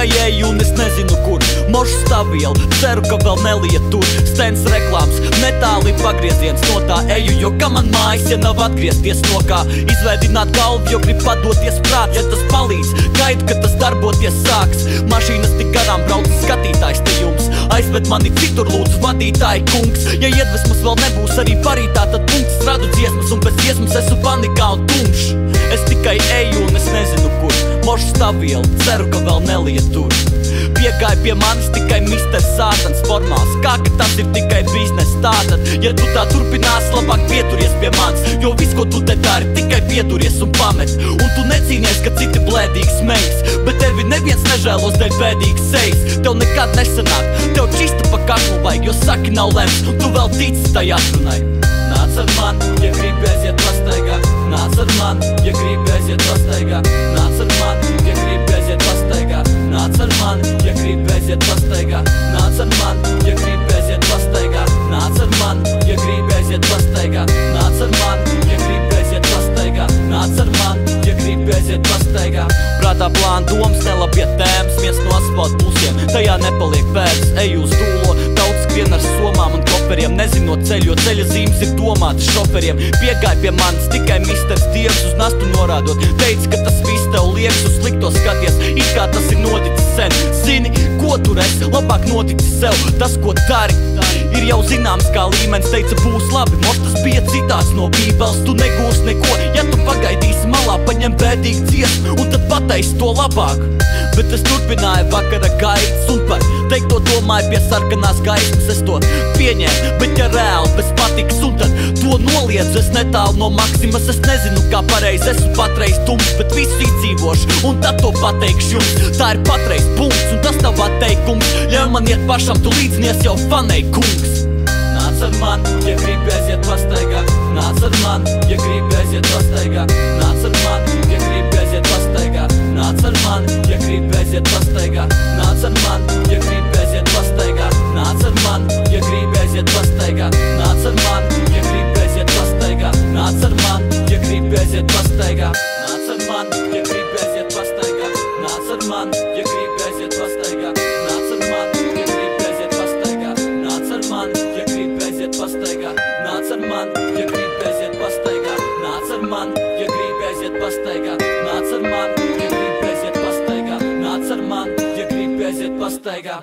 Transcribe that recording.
tikai eju un es nezinu kur. Mošu stāvvielu, ceru, ka vēl neliet tur. Stends reklāmas, netāli pagrieziens no tā eju, jo kā man mājas, ja nav atgriezties no kā. Izvēdināt galvu, jo grib padoties prāt, ja tas palīdz, gaidu, ka tas darboties sāks. Mašīnas tik garām brauc skatītājs te jums, aizved mani citur lūdzu vadītāji kungs. Ja iedvesmas vēl nebūs arī parītā, tad punkts radu dziesmas, un bez dziesmas esmu panikā un tumšs. Es tikai eju un es nezinu kur. Mošu stāvvielu, ceru, ka vēl neliet tur. Piegāja pie manis tikai Mr. Sātans formāls, kā ka tas ir tikai biznes. Tātad, ja tu tā turpinās, labāk pieturies pie manis, jo viss, ko tu te dari, tikai pieturies un pamet. Un tu necīnies, ka citi blēdīgi smejas, bet tevi neviens nežēlos dēļ bēdīgas sejas. Tev nekad nesanāk, tev čista pa kaklu vajag, jo saki nav lems, un tu vēl tici tai atrunai. Nāc ar man, ja gribi aiziet pastaigā. Nāc ar man, ja gribi aiziet pastaigā. Nāc ar man, ja gribi aiziet pastaigā. Nāc ar man, ja gribi aiziet pastaigā. Nāc ar man, ja gribi aiziet pastaigā. Nāc ar man, ja gribi aiziet pastaigā. Nāc ar man, ja gribi aiziet pastaigā. Nāc ar man, ja gribi aiziet pastaigā. Prātā plāna domas, nelabie tēmas, viens no asfalta pusiem, tajā nepaliek pēdas, eju uz dūlo. Daudz skrien ar somām un koferiem, nezinot ceļu, jo ceļa zīmes ir domātas šoferiem. Piegāja pie manis tikai misters Dievs, uz nastu norādot, teica, ka tas viss tev liekas, uz slikto skaties, it kā tas ir noticis sen. Zini, ko tur esi, labāk noticis sev, tas, ko dari, ir jau zināms, kā līmenis teica, būs labi. Moš tas bija citāts no bībeles, tu negūsi neko, ja tu pagaidīsi malā, paņem bēdīgi dziesmu, un tad pateisi to labāk. Bet es turpināju vakara gaitas, un par teikto domāju pie sarkanās gaismas. Es to pieņēmu, bet ja reāli bez patikas, un tad to noliedzu. Es netālu no maksimas, es nezinu, kā pareizi, esmu patreiz tums, bet visu izdzīvošu, un tad to pateikšu jums. Tā ir patreiz punkts, un tas tavā teikums. Ļauj man iet pašam, tu līdznies jau fanei kungs. Nāc ar man, ja gribi aiziet pastaigā. Nāc ar man, ja gribi aiziet pastaigā. Nāc ar man, ja gribi aiziet pastaigā. Nāc ar man, ja gribi aiziet pastaigā. Nāc ar man, ja gribi aiziet pastaigā. Nāc ar man, ja gribi aiziet pastaigā. Nāc ar man, ja gribi aiziet pastaigā. Nāc ar man, ja gribi aiziet pastaigā. Nāc ar man, ja gribi aiziet pastaigā. Nāc ar man, ja gribi aiziet pastaigā. Nāc ar man, ja gribi aiziet pastaigā. Nāc ar man, ja gribi aiziet pastaigā. Nāc ar man, ja gribi aiziet pastaigā. Nāc ar man, ja gribi aiziet pastaigā. Nāc ar man, ja gribi aiziet pastaigā. Nāc ar man, ja gribi aiziet pastaigā.